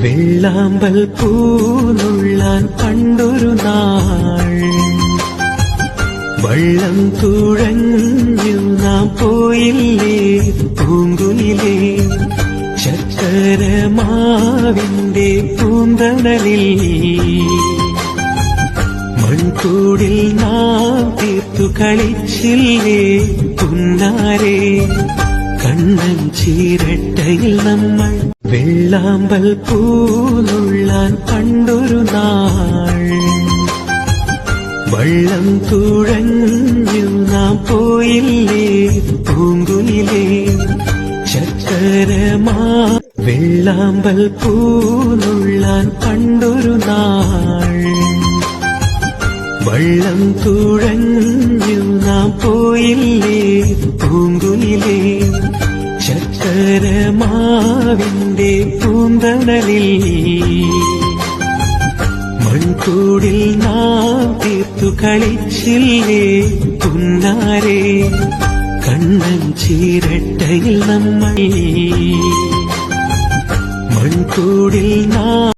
വെള്ളാമ്പൽ പൂനുള്ളാൻ പണ്ടൊരു നാൾ വള്ളം തുഴഞ്ഞു നാം പോയില്ലേ പൂങ്കുലിലെ ചക്കരമാവിന്റെ പൂന്തണലിൽ മൺകൂടിൽ നാം തീർത്തു കളിച്ചില്ലേ പുന്നാരെ കണ്ണൻ ചീരട്ടയിൽ നമ്മൾ വെള്ളാമ്പൽ പൂനുള്ളാൻ പണ്ടൊരു നാൾ വള്ളം തുഴഞ്ഞു നാം പോയില്ലേ പൂങ്കുലിലെ ചക്കരമാ വെള്ളാമ്പൽ പൂനുള്ളാൻ പണ്ടൊരു നാൾ വള്ളം തുഴഞ്ഞു നാം പോയില്ലേ പൂങ്കുലിലെ ചക്കരമാവിന്റെ പൂന്തണലിൽ മൺകൂടിൽ നാം തീർത്തു കളിച്ചില്ലേ പുന്നാരെ കണ്ണൻ ചീരട്ടയിൽ നമ്മൾ മൺകൂടിൽ നാം